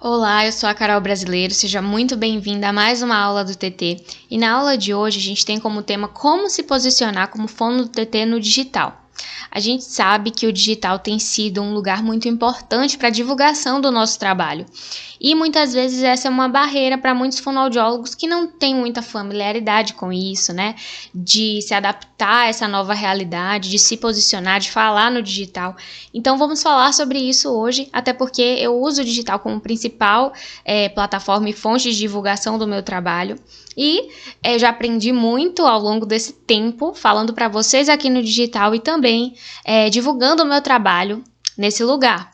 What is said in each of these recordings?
Olá, eu sou a Carol Brasileiro, seja muito bem-vinda a mais uma aula do TT. E na aula de hoje a gente tem como tema como se posicionar como fono do TT no digital. A gente sabe que o digital tem sido um lugar muito importante para a divulgação do nosso trabalho. E muitas vezes essa é uma barreira para muitos fonoaudiólogos que não têm muita familiaridade com isso, né? De se adaptar a essa nova realidade, de se posicionar, de falar no digital. Então vamos falar sobre isso hoje, até porque eu uso o digital como principal plataforma e fonte de divulgação do meu trabalho. E já aprendi muito ao longo desse tempo, falando para vocês aqui no digital e também divulgando o meu trabalho nesse lugar.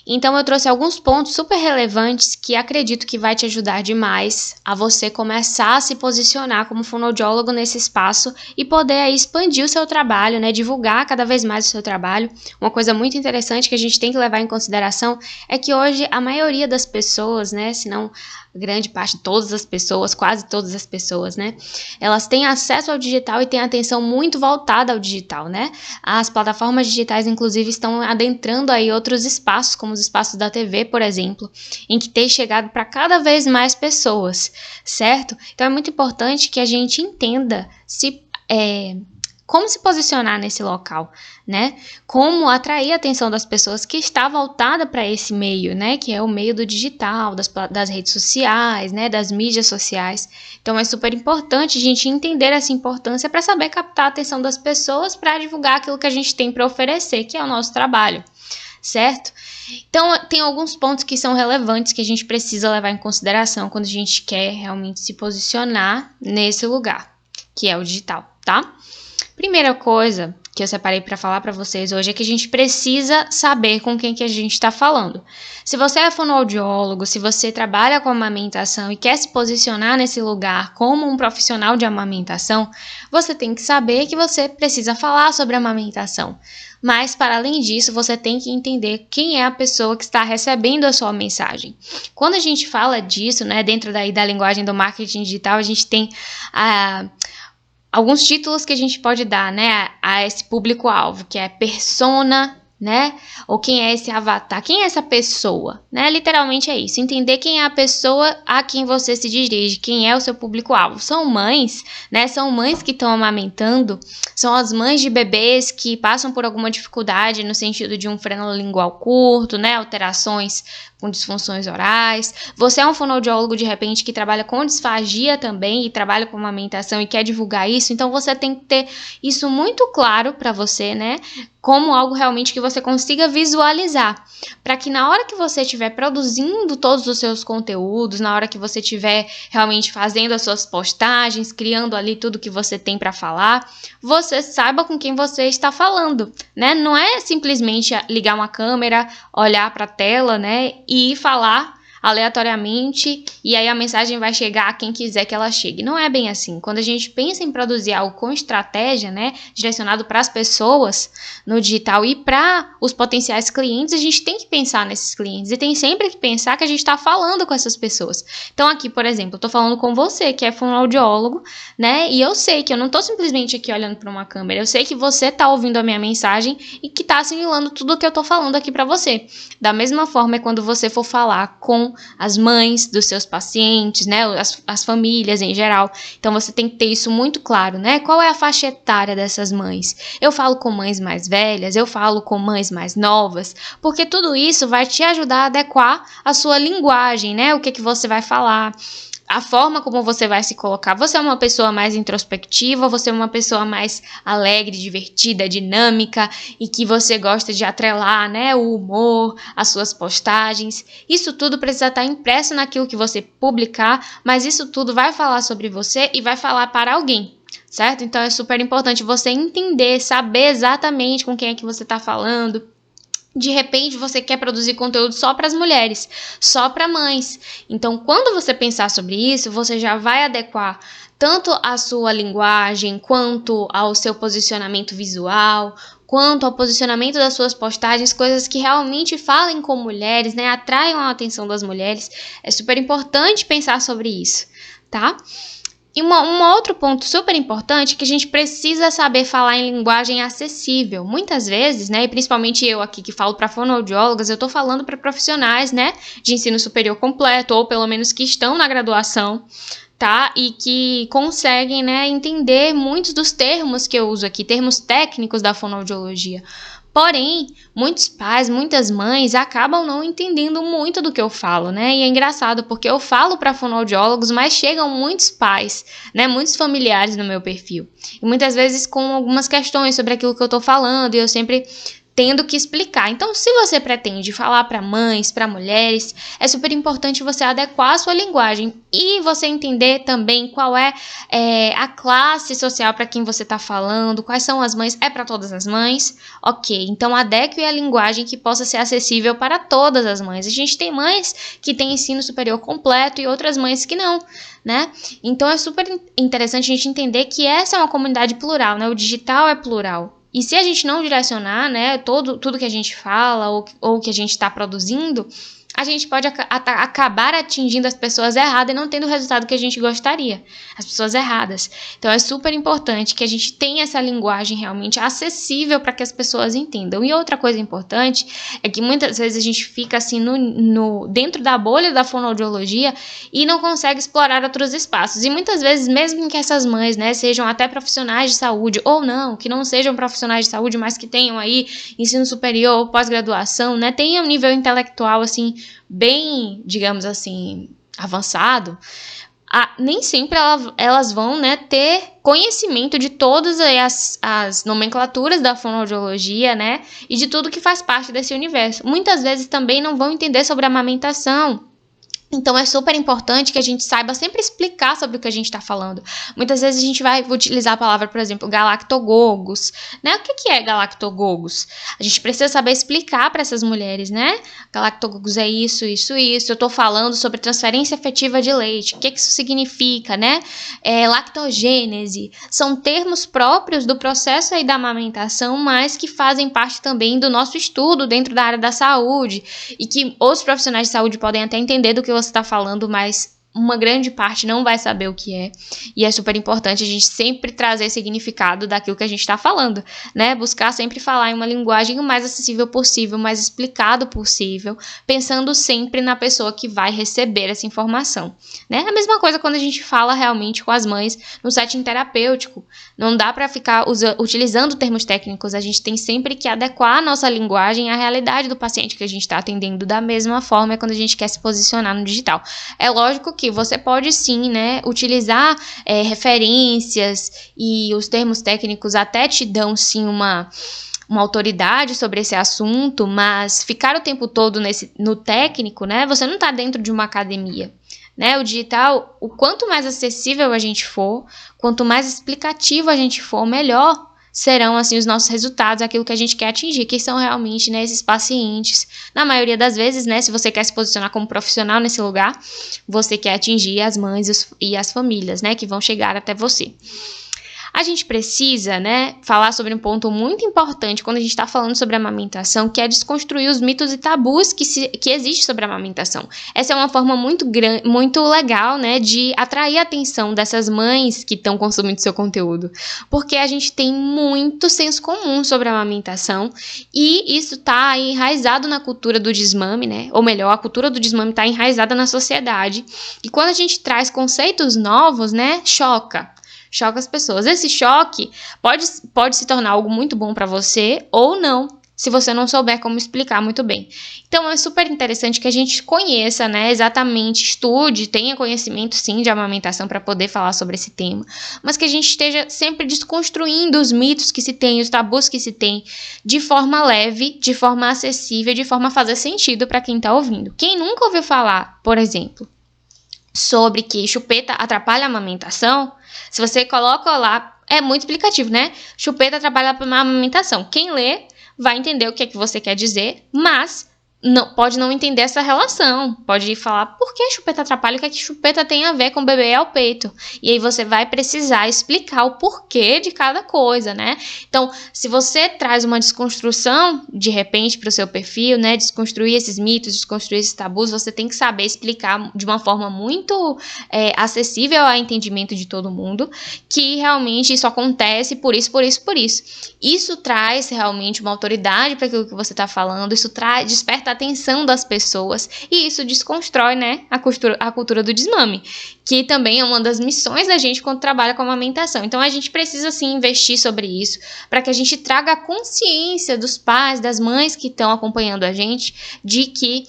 Então eu trouxe alguns pontos super relevantes que acredito que vai te ajudar demais a você começar a se posicionar como fonoaudiólogo nesse espaço e poder aí expandir o seu trabalho, né, divulgar cada vez mais o seu trabalho. Uma coisa muito interessante que a gente tem que levar em consideração é que hoje a maioria das pessoas, né, se não grande parte de todas as pessoas, quase todas as pessoas, né? Elas têm acesso ao digital e têm atenção muito voltada ao digital, né? As plataformas digitais, inclusive, estão adentrando aí outros espaços, como os espaços da TV, por exemplo, em que tem chegado para cada vez mais pessoas, certo? Então é muito importante que a gente entenda como se posicionar nesse local, né? Como atrair a atenção das pessoas que está voltada para esse meio, né? Que é o meio do digital, das redes sociais, né? Das mídias sociais. Então é super importante a gente entender essa importância para saber captar a atenção das pessoas para divulgar aquilo que a gente tem para oferecer, que é o nosso trabalho, certo? Então tem alguns pontos que são relevantes que a gente precisa levar em consideração quando a gente quer realmente se posicionar nesse lugar, que é o digital, tá? Primeira coisa que eu separei para falar para vocês hoje é que a gente precisa saber com quem que a gente está falando. Se você é fonoaudiólogo, se você trabalha com amamentação e quer se posicionar nesse lugar como um profissional de amamentação, você tem que saber que você precisa falar sobre amamentação. Mas, para além disso, você tem que entender quem é a pessoa que está recebendo a sua mensagem. Quando a gente fala disso, né, dentro da linguagem do marketing digital, a gente tem alguns títulos que a gente pode dar, né, a esse público-alvo, que é persona, né, ou quem é esse avatar, quem é essa pessoa, né, literalmente é isso, entender quem é a pessoa a quem você se dirige, quem é o seu público-alvo. São mães, né, são mães que estão amamentando, são as mães de bebês que passam por alguma dificuldade no sentido de um freno lingual curto, né, alterações com disfunções orais. Você é um fonoaudiólogo, de repente, que trabalha com disfagia também e trabalha com amamentação e quer divulgar isso, então você tem que ter isso muito claro para você, né, como algo realmente que você consiga visualizar, para que na hora que você estiver produzindo todos os seus conteúdos, na hora que você estiver realmente fazendo as suas postagens, criando ali tudo que você tem para falar, você saiba com quem você está falando, né? Não é simplesmente ligar uma câmera, olhar para a tela, né, e falar aleatoriamente e aí a mensagem vai chegar a quem quiser que ela chegue. Não é bem assim. Quando a gente pensa em produzir algo com estratégia, né, direcionado para as pessoas no digital e para os potenciais clientes, a gente tem que pensar nesses clientes e tem sempre que pensar que a gente está falando com essas pessoas. Então aqui, por exemplo, eu estou falando com você que é fonoaudiólogo, né, e eu sei que eu não estou simplesmente aqui olhando para uma câmera, eu sei que você está ouvindo a minha mensagem e que está assimilando tudo o que eu estou falando aqui para você. Da mesma forma é quando você for falar com as mães dos seus pacientes, né, as famílias em geral. Então você tem que ter isso muito claro, né? Qual é a faixa etária dessas mães? Eu falo com mães mais velhas, eu falo com mães mais novas, porque tudo isso vai te ajudar a adequar a sua linguagem, né? O que você vai falar, a forma como você vai se colocar. Você é uma pessoa mais introspectiva, você é uma pessoa mais alegre, divertida, dinâmica e que você gosta de atrelar, né, o humor, as suas postagens. Isso tudo precisa estar impresso naquilo que você publicar, mas isso tudo vai falar sobre você e vai falar para alguém, certo? Então é super importante você entender, saber exatamente com quem é que você está falando. De repente, você quer produzir conteúdo só para as mulheres, só para mães. Então, quando você pensar sobre isso, você já vai adequar tanto a sua linguagem, quanto ao seu posicionamento visual, quanto ao posicionamento das suas postagens, coisas que realmente falem com mulheres, né? Atraiam a atenção das mulheres. É super importante pensar sobre isso, tá? E um outro ponto super importante é que a gente precisa saber falar em linguagem acessível. Muitas vezes, né, e principalmente eu aqui que falo para fonoaudiólogas, eu estou falando para profissionais, né, de ensino superior completo, ou pelo menos que estão na graduação, tá? E que conseguem, né, entender muitos dos termos que eu uso aqui, termos técnicos da fonoaudiologia. Porém, muitos pais, muitas mães acabam não entendendo muito do que eu falo, né? E é engraçado porque eu falo para fonoaudiólogos, mas chegam muitos pais, né? Muitos familiares no meu perfil. E muitas vezes com algumas questões sobre aquilo que eu tô falando e eu sempre tendo que explicar. Então, se você pretende falar para mães, para mulheres, é super importante você adequar a sua linguagem e você entender também qual é a classe social para quem você está falando, quais são as mães, é para todas as mães? Ok, então adeque a linguagem que possa ser acessível para todas as mães. A gente tem mães que têm ensino superior completo e outras mães que não, né? Então, é super interessante a gente entender que essa é uma comunidade plural, né? O digital é plural. E se a gente não direcionar, né, tudo que a gente fala ou que a gente está produzindo, a gente pode acabar atingindo as pessoas erradas e não tendo o resultado que a gente gostaria. As pessoas erradas. Então, é super importante que a gente tenha essa linguagem realmente acessível para que as pessoas entendam. E outra coisa importante é que muitas vezes a gente fica assim dentro da bolha da fonoaudiologia e não consegue explorar outros espaços. E muitas vezes, mesmo que essas mães, né, sejam até profissionais de saúde ou não, que não sejam profissionais de saúde, mas que tenham aí ensino superior ou pós-graduação, né, tenham um nível intelectual assim bem, digamos assim, avançado, nem sempre elas vão, né, ter conhecimento de todas as nomenclaturas da fonoaudiologia, né, e de tudo que faz parte desse universo. Muitas vezes também não vão entender sobre a amamentação. Então, é super importante que a gente saiba sempre explicar sobre o que a gente está falando. Muitas vezes a gente vai utilizar a palavra, por exemplo, galactogogos, né? O que é galactogogos? A gente precisa saber explicar para essas mulheres, né? Galactogogos é isso, isso, isso. Eu estou falando sobre transferência efetiva de leite. O que isso significa, né? Lactogênese. São termos próprios do processo aí da amamentação, mas que fazem parte também do nosso estudo dentro da área da saúde e que outros profissionais de saúde podem até entender do que você está falando, mas uma grande parte não vai saber o que é, e é super importante a gente sempre trazer significado daquilo que a gente está falando, né? Buscar sempre falar em uma linguagem o mais acessível possível, o mais explicado possível, pensando sempre na pessoa que vai receber essa informação, né? A mesma coisa quando a gente fala realmente com as mães no setting terapêutico, não dá para ficar utilizando termos técnicos, a gente tem sempre que adequar a nossa linguagem à realidade do paciente que a gente está atendendo. Da mesma forma quando a gente quer se posicionar no digital. É lógico que você pode sim, né, utilizar referências e os termos técnicos até te dão sim uma autoridade sobre esse assunto, mas ficar o tempo todo no técnico, né, você não está dentro de uma academia. Né, o digital, o quanto mais acessível a gente for, quanto mais explicativo a gente for, melhor serão assim os nossos resultados, aquilo que a gente quer atingir, que são realmente, né, esses pacientes. Na maioria das vezes, né, se você quer se posicionar como profissional nesse lugar, você quer atingir as mães e as famílias, né, que vão chegar até você. A gente precisa, né, falar sobre um ponto muito importante quando a gente está falando sobre a amamentação, que é desconstruir os mitos e tabus que existem sobre a amamentação. Essa é uma forma muito legal, né, de atrair a atenção dessas mães que estão consumindo seu conteúdo, porque a gente tem muito senso comum sobre a amamentação e isso está enraizado na cultura do desmame, né, ou melhor, a cultura do desmame está enraizada na sociedade, e quando a gente traz conceitos novos, né, choca as pessoas. Esse choque pode se tornar algo muito bom para você ou não, se você não souber como explicar muito bem. Então, é super interessante que a gente conheça, né, exatamente, estude, tenha conhecimento, sim, de amamentação para poder falar sobre esse tema, mas que a gente esteja sempre desconstruindo os mitos que se tem, os tabus que se tem, de forma leve, de forma acessível, de forma a fazer sentido para quem está ouvindo. Quem nunca ouviu falar, por exemplo, sobre que chupeta atrapalha a amamentação, se você coloca lá, é muito explicativo, né? Chupeta atrapalha a amamentação. Quem lê vai entender o que é que você quer dizer, mas pode não entender essa relação, pode falar por que chupeta atrapalha, o que é que chupeta tem a ver com bebê ao peito, e aí você vai precisar explicar o porquê de cada coisa, né? Então, se você traz uma desconstrução, de repente, para o seu perfil, né, desconstruir esses mitos, desconstruir esses tabus, você tem que saber explicar de uma forma muito acessível ao entendimento de todo mundo, que realmente isso acontece por isso. Isso traz realmente uma autoridade para aquilo que você está falando, isso desperta a atenção das pessoas e isso desconstrói, né, a cultura do desmame, que também é uma das missões da gente quando trabalha com a amamentação. Então a gente precisa sim investir sobre isso para que a gente traga a consciência dos pais, das mães que estão acompanhando a gente de que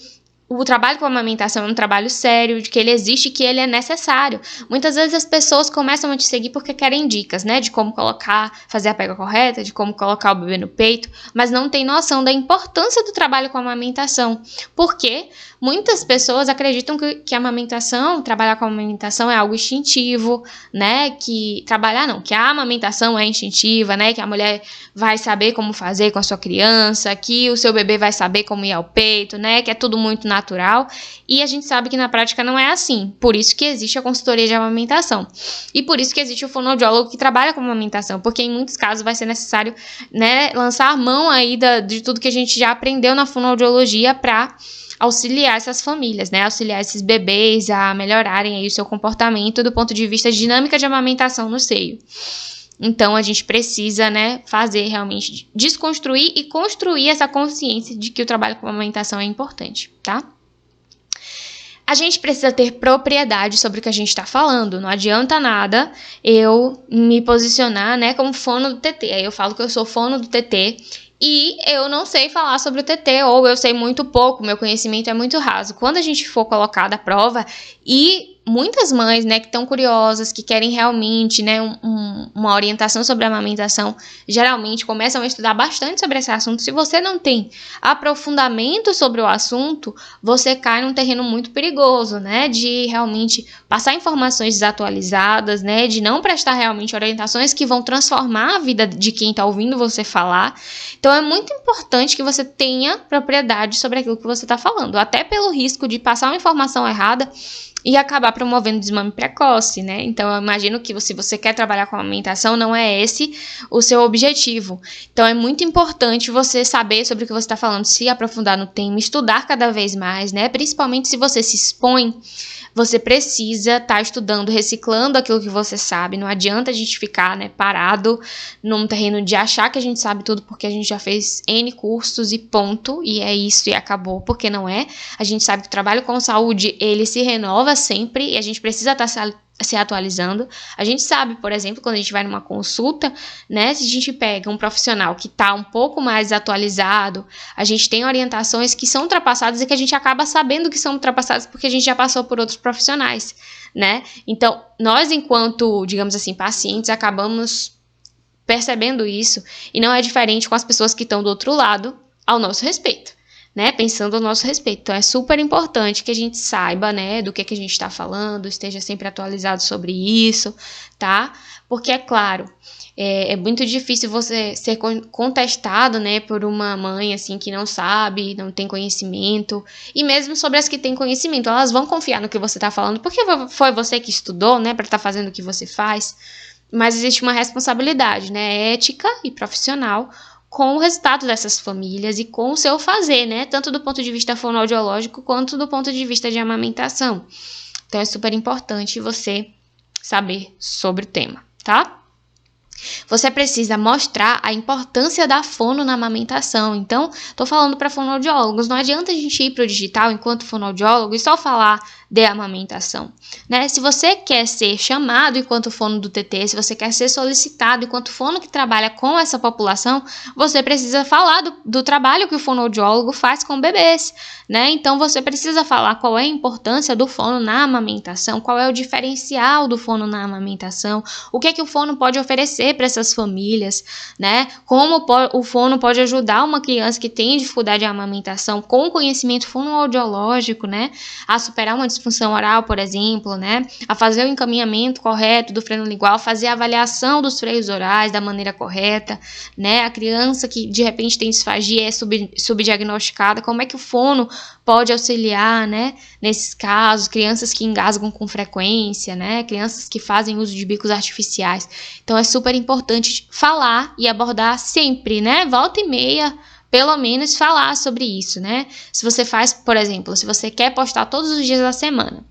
o trabalho com a amamentação é um trabalho sério, de que ele existe e que ele é necessário. Muitas vezes as pessoas começam a te seguir porque querem dicas, né? De como fazer a pega correta, de como colocar o bebê no peito, mas não tem noção da importância do trabalho com a amamentação. Porque muitas pessoas acreditam que a amamentação, trabalhar com a amamentação é algo instintivo, né? Que a amamentação é instintiva, né? Que a mulher vai saber como fazer com a sua criança, que o seu bebê vai saber como ir ao peito, né? Que é tudo muito natural, e a gente sabe que na prática não é assim. Por isso que existe a consultoria de amamentação. E por isso que existe o fonoaudiólogo que trabalha com amamentação, porque em muitos casos vai ser necessário, né, lançar a mão aí de tudo que a gente já aprendeu na fonoaudiologia para auxiliar essas famílias, né, auxiliar esses bebês a melhorarem aí o seu comportamento do ponto de vista de dinâmica de amamentação no seio. Então, a gente precisa, né, fazer realmente, desconstruir e construir essa consciência de que o trabalho com a amamentação é importante, tá? A gente precisa ter propriedade sobre o que a gente está falando. Não adianta nada eu me posicionar, né, como fono do TT. Aí eu falo que eu sou fono do TT e eu não sei falar sobre o TT, ou eu sei muito pouco, meu conhecimento é muito raso. Quando a gente for colocar da prova, e muitas mães, né, que estão curiosas, que querem realmente, né, uma orientação sobre a amamentação, geralmente começam a estudar bastante sobre esse assunto. Se você não tem aprofundamento sobre o assunto, você cai num terreno muito perigoso, né, de realmente passar informações desatualizadas, né, de não prestar realmente orientações que vão transformar a vida de quem está ouvindo você falar. Então é muito importante que você tenha propriedade sobre aquilo que você está falando, até pelo risco de passar uma informação errada e acabar promovendo desmame precoce, né? Então, eu imagino que se você quer trabalhar com a amamentação, não é esse o seu objetivo. Então, é muito importante você saber sobre o que você está falando, se aprofundar no tema, estudar cada vez mais, né? Principalmente se você se expõe, você precisa estar estudando, reciclando aquilo que você sabe. Não adianta a gente ficar, né, parado num terreno de achar que a gente sabe tudo porque a gente já fez N cursos e ponto, e é isso e acabou, porque não é. A gente sabe que o trabalho com saúde, ele se renova sempre e a gente precisa estar se atualizando. A gente sabe, por exemplo, quando a gente vai numa consulta, né, se a gente pega um profissional que está um pouco mais atualizado, a gente tem orientações que são ultrapassadas e que a gente acaba sabendo que são ultrapassadas porque a gente já passou por outros profissionais, né? Então, nós, enquanto, digamos assim, pacientes, acabamos percebendo isso, e não é diferente com as pessoas que estão do outro lado ao nosso respeito, né, pensando ao nosso respeito. Então, é super importante que a gente saiba, né, do que a gente está falando, esteja sempre atualizado sobre isso, tá? Porque, é claro, é muito difícil você ser contestado, né, por uma mãe, assim, que não sabe, não tem conhecimento, e mesmo sobre as que têm conhecimento, elas vão confiar no que você está falando, porque foi você que estudou, né, para estar fazendo o que você faz, mas existe uma responsabilidade, né, ética e profissional, com o resultado dessas famílias e com o seu fazer, né? Tanto do ponto de vista fonoaudiológico quanto do ponto de vista de amamentação. Então, é super importante você saber sobre o tema, tá? Você precisa mostrar a importância da fono na amamentação. Então, tô falando para fonoaudiólogos, não adianta a gente ir para o digital enquanto fonoaudiólogo e só falar de amamentação, né? Se você quer ser chamado enquanto fono do TT, se você quer ser solicitado enquanto fono que trabalha com essa população, você precisa falar do trabalho que o fonoaudiólogo faz com bebês, né? Então, você precisa falar qual é a importância do fono na amamentação, qual é o diferencial do fono na amamentação, o que é que o fono pode oferecer trazer para essas famílias, né? Como o fono pode ajudar uma criança que tem dificuldade de amamentação com conhecimento fonoaudiológico, né? A superar uma disfunção oral, por exemplo, né? A fazer o encaminhamento correto do freno lingual, fazer a avaliação dos freios orais da maneira correta, né? A criança que de repente tem disfagia é subdiagnosticada, como é que o fono pode auxiliar, né? Nesses casos, crianças que engasgam com frequência, né? Crianças que fazem uso de bicos artificiais. Então é super importante falar e abordar sempre, né? Volta e meia, pelo menos falar sobre isso, né? Se você faz, por exemplo, se você quer postar todos os dias da semana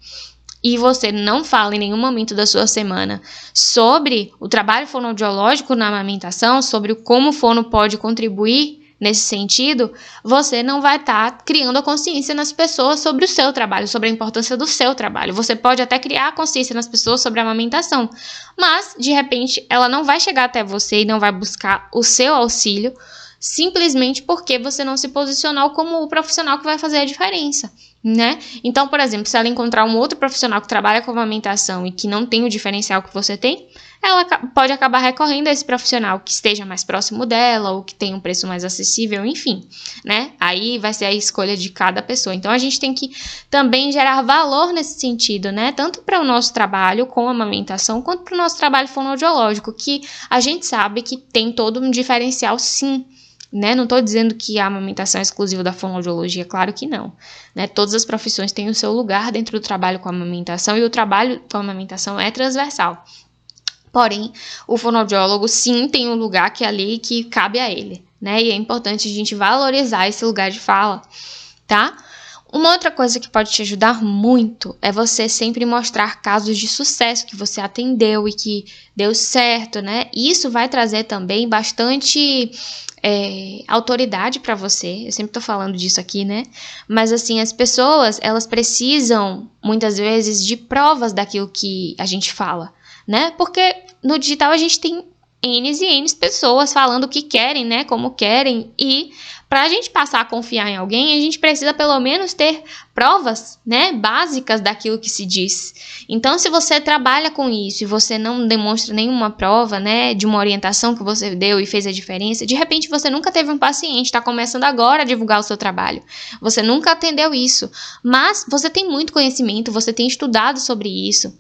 e você não fala em nenhum momento da sua semana sobre o trabalho fonoaudiológico na amamentação, sobre como o fono pode contribuir nesse sentido, você não vai estar criando a consciência nas pessoas sobre o seu trabalho, sobre a importância do seu trabalho. Você pode até criar a consciência nas pessoas sobre a amamentação, mas, de repente, ela não vai chegar até você e não vai buscar o seu auxílio, simplesmente porque você não se posicionou como o profissional que vai fazer a diferença, né? Então, por exemplo, se ela encontrar um outro profissional que trabalha com amamentação e que não tem o diferencial que você tem, ela pode acabar recorrendo a esse profissional que esteja mais próximo dela ou que tenha um preço mais acessível, enfim, né? Aí vai ser a escolha de cada pessoa. Então, a gente tem que também gerar valor nesse sentido, né? Tanto para o nosso trabalho com amamentação, quanto para o nosso trabalho fonoaudiológico, que a gente sabe que tem todo um diferencial, sim, né? Não estou dizendo que a amamentação é exclusiva da fonoaudiologia, claro que não, né? Todas as profissões têm o seu lugar dentro do trabalho com a amamentação e o trabalho com a amamentação é transversal. Porém, o fonoaudiólogo sim tem um lugar que é ali que cabe a ele, né? E é importante a gente valorizar esse lugar de fala, tá? Uma outra coisa que pode te ajudar muito é você sempre mostrar casos de sucesso que você atendeu e que deu certo, né? Isso vai trazer também bastante autoridade para você. Eu sempre tô falando disso aqui, né? Mas assim, as pessoas, elas precisam muitas vezes de provas daquilo que a gente fala, né? Porque no digital a gente tem N e N pessoas falando o que querem, né? Como querem, e para a gente passar a confiar em alguém, a gente precisa pelo menos ter provas, né, básicas daquilo que se diz. Então, se você trabalha com isso e você não demonstra nenhuma prova, né, de uma orientação que você deu e fez a diferença, de repente você nunca teve um paciente, está começando agora a divulgar o seu trabalho. Você nunca atendeu isso, mas você tem muito conhecimento, você tem estudado sobre isso.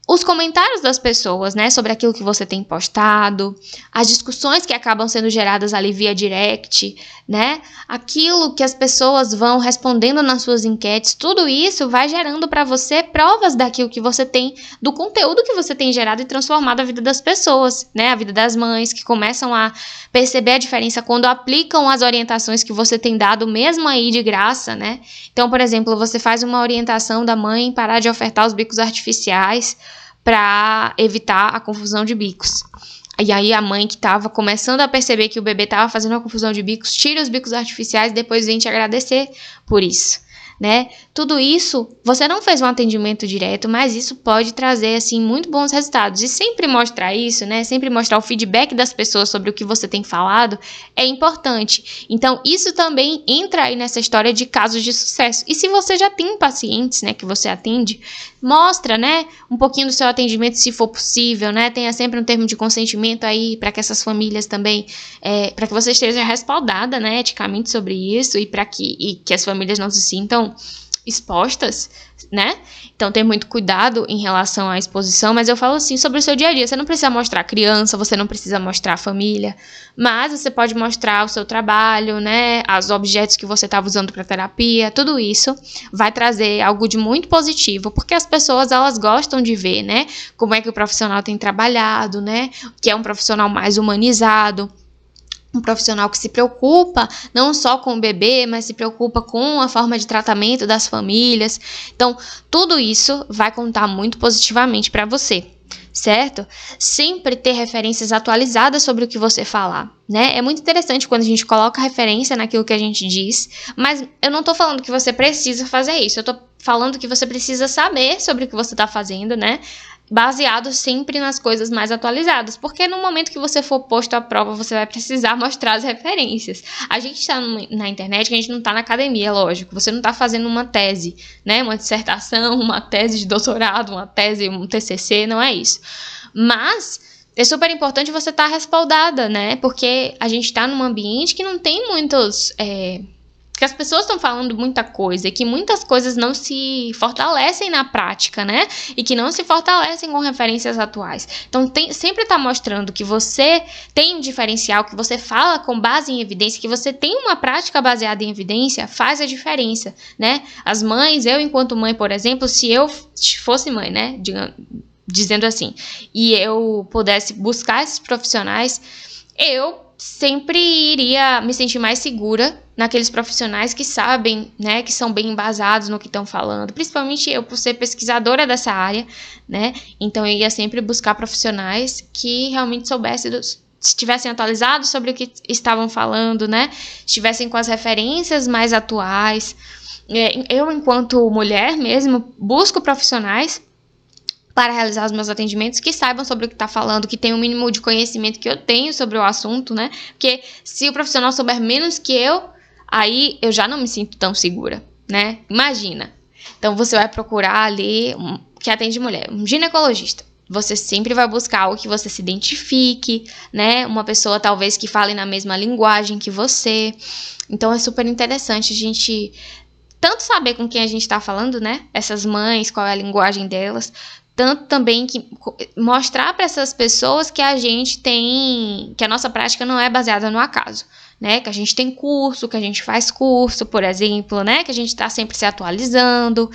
Os comentários das pessoas, né, sobre aquilo que você tem postado, as discussões que acabam sendo geradas ali via direct, né, aquilo que as pessoas vão respondendo nas suas enquetes, tudo isso vai gerando para você provas daquilo que você tem, do conteúdo que você tem gerado e transformado a vida das pessoas, né, a vida das mães que começam a perceber a diferença quando aplicam as orientações que você tem dado, mesmo aí de graça, né. Então, por exemplo, você faz uma orientação da mãe parar de ofertar os bicos artificiais para evitar a confusão de bicos. E aí a mãe que estava começando a perceber que o bebê estava fazendo uma confusão de bicos, tira os bicos artificiais e depois vem te agradecer por isso, né? Tudo isso, você não fez um atendimento direto, mas isso pode trazer, assim, muito bons resultados. E sempre mostrar isso, né? Sempre mostrar o feedback das pessoas sobre o que você tem falado é importante. Então, isso também entra aí nessa história de casos de sucesso. E se você já tem pacientes, né, que você atende, mostra, né, um pouquinho do seu atendimento, se for possível, né? Tenha sempre um termo de consentimento aí para que essas famílias também, para que você esteja respaldada, né, eticamente sobre isso e para que as famílias não se sintam expostas, né? Então, ter muito cuidado em relação à exposição, mas eu falo assim sobre o seu dia a dia. Você não precisa mostrar a criança, você não precisa mostrar a família, mas você pode mostrar o seu trabalho, né? Os objetos que você estava usando para terapia, tudo isso vai trazer algo de muito positivo, porque as pessoas, elas gostam de ver, né? Como é que o profissional tem trabalhado, né? Que é um profissional mais humanizado, um profissional que se preocupa não só com o bebê, mas se preocupa com a forma de tratamento das famílias. Então, tudo isso vai contar muito positivamente para você, certo? Sempre ter referências atualizadas sobre o que você falar, né? É muito interessante quando a gente coloca referência naquilo que a gente diz, mas eu não tô falando que você precisa fazer isso, eu tô falando que você precisa saber sobre o que você tá fazendo, né? Baseado sempre nas coisas mais atualizadas, porque no momento que você for posto à prova, você vai precisar mostrar as referências. A gente está na internet, a gente não está na academia, lógico, você não está fazendo uma tese, né, uma dissertação, uma tese de doutorado, uma tese, um TCC, não é isso. Mas é super importante você estar respaldada, né? Porque a gente tá num ambiente que não tem muitos... que as pessoas estão falando muita coisa e que muitas coisas não se fortalecem na prática, né? E que não se fortalecem com referências atuais. Então, sempre tá mostrando que você tem um diferencial, que você fala com base em evidência, que você tem uma prática baseada em evidência, faz a diferença, né? As mães, eu enquanto mãe, por exemplo, se eu fosse mãe, né? Dizendo assim, e eu pudesse buscar esses profissionais, eu sempre iria me sentir mais segura naqueles profissionais que sabem, né, que são bem embasados no que estão falando, principalmente eu, por ser pesquisadora dessa área, né, então eu ia sempre buscar profissionais que realmente soubessem, estivessem atualizados sobre o que estavam falando, né, estivessem com as referências mais atuais. Eu, enquanto mulher mesmo, busco profissionais para realizar os meus atendimentos, que saibam sobre o que está falando, que tenham o mínimo de conhecimento que eu tenho sobre o assunto, né? Porque se o profissional souber menos que eu, aí eu já não me sinto tão segura, né? Imagina. Então, você vai procurar ali, que atende mulher, um ginecologista. Você sempre vai buscar algo que você se identifique, né? Uma pessoa, talvez, que fale na mesma linguagem que você. Então, é super interessante a gente tanto saber com quem a gente está falando, né? Essas mães, qual é a linguagem delas, tanto também que mostrar para essas pessoas que a gente tem, que a nossa prática não é baseada no acaso, né? Que a gente tem curso, que a gente faz curso, por exemplo, né? Que a gente está sempre se atualizando.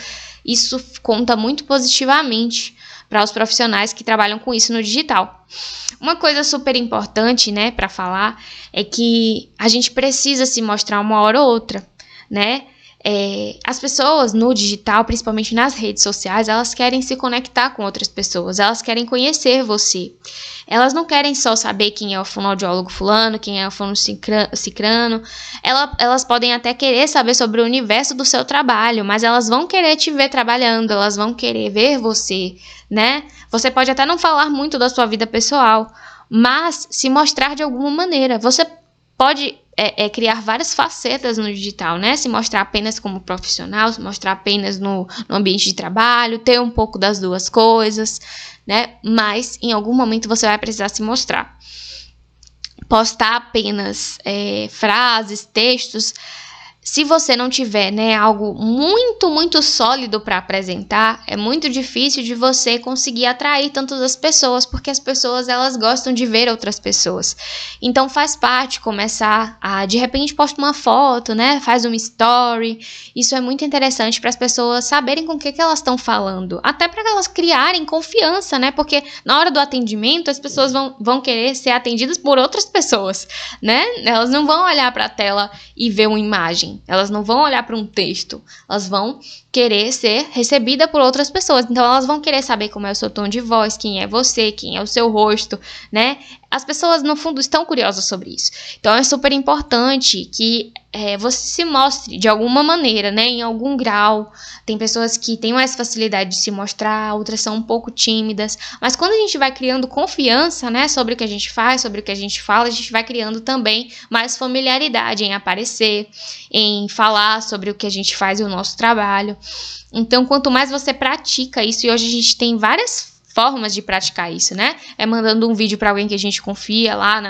Isso conta muito positivamente para os profissionais que trabalham com isso no digital. Uma coisa super importante, né, para falar, é que a gente precisa se mostrar uma hora ou outra, né? As pessoas no digital, principalmente nas redes sociais, elas querem se conectar com outras pessoas, elas querem conhecer você. Elas não querem só saber quem é o fonoaudiólogo fulano, quem é o fono cicrano. Elas podem até querer saber sobre o universo do seu trabalho, mas elas vão querer te ver trabalhando, elas vão querer ver você, né? Você pode até não falar muito da sua vida pessoal, mas se mostrar de alguma maneira. Você pode criar várias facetas no digital, né? Se mostrar apenas como profissional, se mostrar apenas no ambiente de trabalho, ter um pouco das duas coisas, né? Mas em algum momento você vai precisar se mostrar. Postar apenas frases, textos, se você não tiver, né, algo muito, muito sólido para apresentar, é muito difícil de você conseguir atrair tantas as pessoas, porque as pessoas, elas gostam de ver outras pessoas. Então faz parte começar a, de repente, posta uma foto, né, faz uma story. Isso é muito interessante para as pessoas saberem com o que elas estão falando, até para elas criarem confiança, né, porque na hora do atendimento as pessoas vão querer ser atendidas por outras pessoas, né, elas não vão olhar para a tela e ver uma imagem. Elas não vão olhar para um texto, elas vão querer ser recebida por outras pessoas. Então, elas vão querer saber como é o seu tom de voz, quem é você, quem é o seu rosto, né? As pessoas, no fundo, estão curiosas sobre isso. Então, é super importante que você se mostre de alguma maneira, né? Em algum grau. Tem pessoas que têm mais facilidade de se mostrar, outras são um pouco tímidas. Mas quando a gente vai criando confiança, né? Sobre o que a gente faz, sobre o que a gente fala, a gente vai criando também mais familiaridade em aparecer, em falar sobre o que a gente faz e o nosso trabalho. Então, quanto mais você pratica isso, e hoje a gente tem várias formas de praticar isso, né? Mandando um vídeo para alguém que a gente confia lá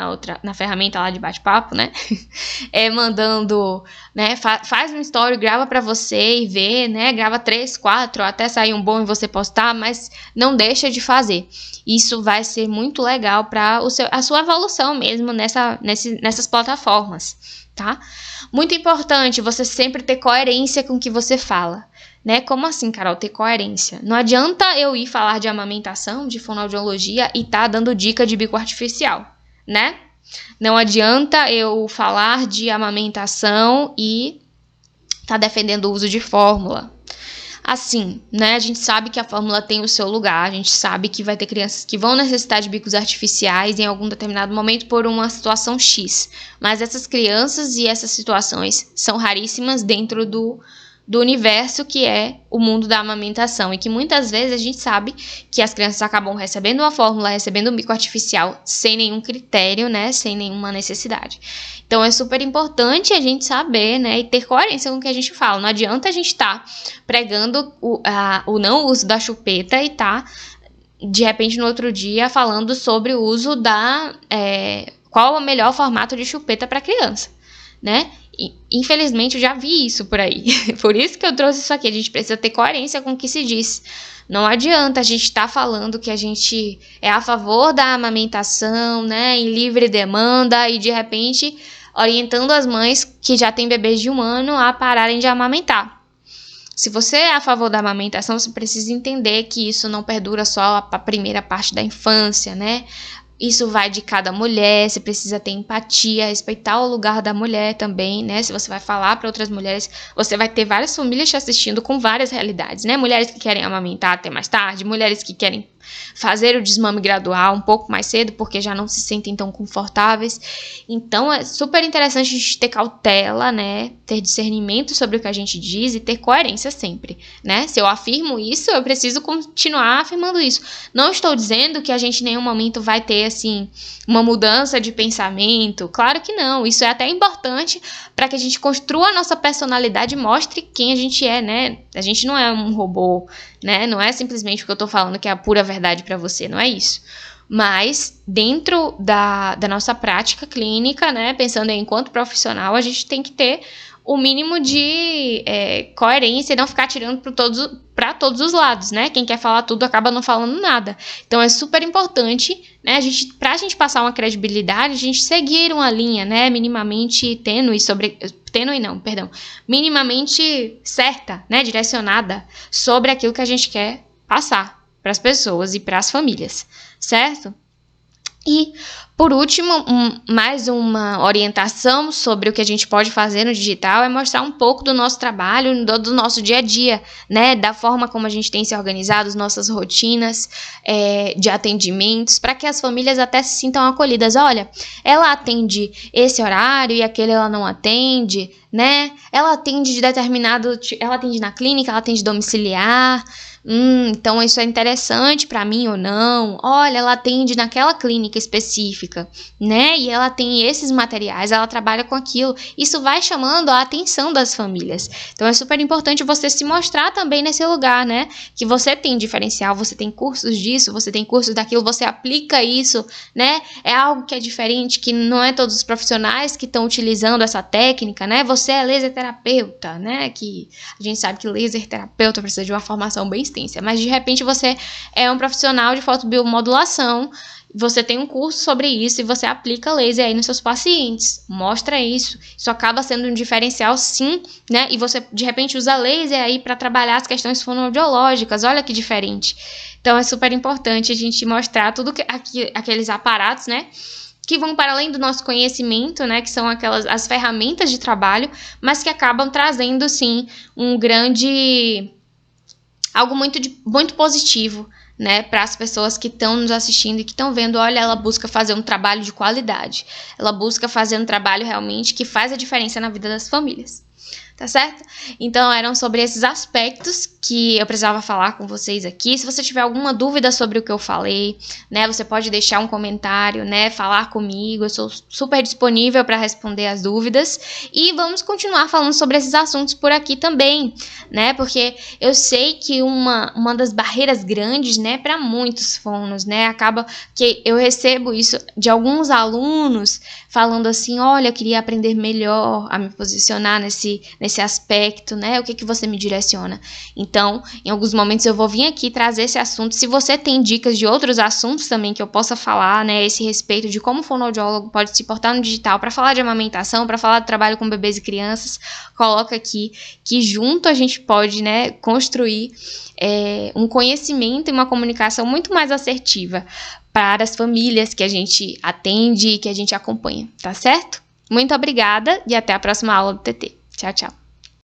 na ferramenta lá de bate-papo, né? Mandando, né? Faz uma story, grava para você e vê, né? Grava 3, 4, até sair um bom e você postar, mas não deixa de fazer. Isso vai ser muito legal para a sua evolução mesmo nessas plataformas, tá? Muito importante você sempre ter coerência com o que você fala. Né? Como assim, Carol, ter coerência? Não adianta eu ir falar de amamentação, de fonoaudiologia e tá dando dica de bico artificial, né? Não adianta eu falar de amamentação e tá defendendo o uso de fórmula. Assim, né? A gente sabe que a fórmula tem o seu lugar, a gente sabe que vai ter crianças que vão necessitar de bicos artificiais em algum determinado momento por uma situação X. Mas essas crianças e essas situações são raríssimas dentro do universo que é o mundo da amamentação, e que muitas vezes a gente sabe que as crianças acabam recebendo uma fórmula, recebendo um bico artificial sem nenhum critério, né, sem nenhuma necessidade. Então é super importante a gente saber, né, e ter coerência com o que a gente fala. Não adianta a gente estar pregando o não uso da chupeta e de repente no outro dia falando sobre o uso qual é o melhor formato de chupeta para criança, né? E, infelizmente eu já vi isso por aí. Por isso que eu trouxe isso aqui. A gente precisa ter coerência com o que se diz. Não adianta a gente estar falando que a gente é a favor da amamentação, né, em livre demanda, e de repente orientando as mães que já têm bebês de 1 ano a pararem de amamentar. Se você é a favor da amamentação, você precisa entender que isso não perdura só a primeira parte da infância, né? Isso vai de cada mulher, você precisa ter empatia, respeitar o lugar da mulher também, né? Se você vai falar para outras mulheres, você vai ter várias famílias te assistindo com várias realidades, né? Mulheres que querem amamentar até mais tarde, mulheres que querem fazer o desmame gradual um pouco mais cedo, porque já não se sentem tão confortáveis. Então, é super interessante a gente ter cautela, né? Ter discernimento sobre o que a gente diz e ter coerência sempre, né? Se eu afirmo isso, eu preciso continuar afirmando isso. Não estou dizendo que a gente em nenhum momento vai ter, assim, uma mudança de pensamento. Claro que não. Isso é até importante para que a gente construa a nossa personalidade e mostre quem a gente é, né? A gente não é um robô, né? Não é simplesmente o que eu tô falando que é a pura verdade para você, não é isso. Mas dentro da nossa prática clínica, né, pensando enquanto profissional, a gente tem que ter o mínimo de coerência e não ficar tirando para todos os lados, né? Quem quer falar tudo acaba não falando nada. Então é super importante, né, pra gente passar uma credibilidade, a gente seguir uma linha, né, minimamente minimamente certa, né, direcionada sobre aquilo que a gente quer passar para as pessoas e para as famílias, certo? E, por último, mais uma orientação sobre o que a gente pode fazer no digital é mostrar um pouco do nosso trabalho, do nosso dia a dia, né? Da forma como a gente tem se organizado, as nossas rotinas de atendimentos, para que as famílias até se sintam acolhidas. Olha, ela atende esse horário e aquele ela não atende, né? Ela atende ela atende na clínica, ela atende domiciliar. Então isso é interessante para mim ou não? Olha, ela atende naquela clínica específica, né? E ela tem esses materiais, ela trabalha com aquilo. Isso vai chamando a atenção das famílias. Então é super importante você se mostrar também nesse lugar, né? Que você tem diferencial, você tem cursos disso, você tem cursos daquilo, você aplica isso, né? É algo que é diferente, que não é todos os profissionais que estão utilizando essa técnica, né? Você é laser terapeuta, né? Que a gente sabe que laser terapeuta precisa de uma formação bem extensa, mas de repente você é um profissional de fotobiomodulação, você tem um curso sobre isso e você aplica laser aí nos seus pacientes, mostra isso acaba sendo um diferencial sim, né? E você de repente usa laser aí para trabalhar as questões fonoaudiológicas, olha que diferente. Então é super importante a gente mostrar tudo aqueles aparatos, né, que vão para além do nosso conhecimento, né, que são as ferramentas de trabalho, mas que acabam trazendo sim algo muito positivo, né, para as pessoas que estão nos assistindo e que estão vendo. Olha, ela busca fazer um trabalho de qualidade, ela busca fazer um trabalho realmente que faz a diferença na vida das famílias, tá certo? Então eram sobre esses aspectos que eu precisava falar com vocês aqui. Se você tiver alguma dúvida sobre o que eu falei, né, você pode deixar um comentário, né, falar comigo, eu sou super disponível para responder as dúvidas, e vamos continuar falando sobre esses assuntos por aqui também, né, porque eu sei que uma das barreiras grandes, né, para muitos fonos, né, acaba que eu recebo isso de alguns alunos falando assim: olha, eu queria aprender melhor a me posicionar nesse aspecto, né, o que você me direciona? Então, em alguns momentos eu vou vir aqui trazer esse assunto. Se você tem dicas de outros assuntos também que eu possa falar, né, esse respeito de como o fonoaudiólogo pode se portar no digital, para falar de amamentação, para falar do trabalho com bebês e crianças, coloca aqui, que junto a gente pode, né, construir um conhecimento e uma comunicação muito mais assertiva para as famílias que a gente atende e que a gente acompanha, tá certo? Muito obrigada e até a próxima aula do TT. Tchau, tchau.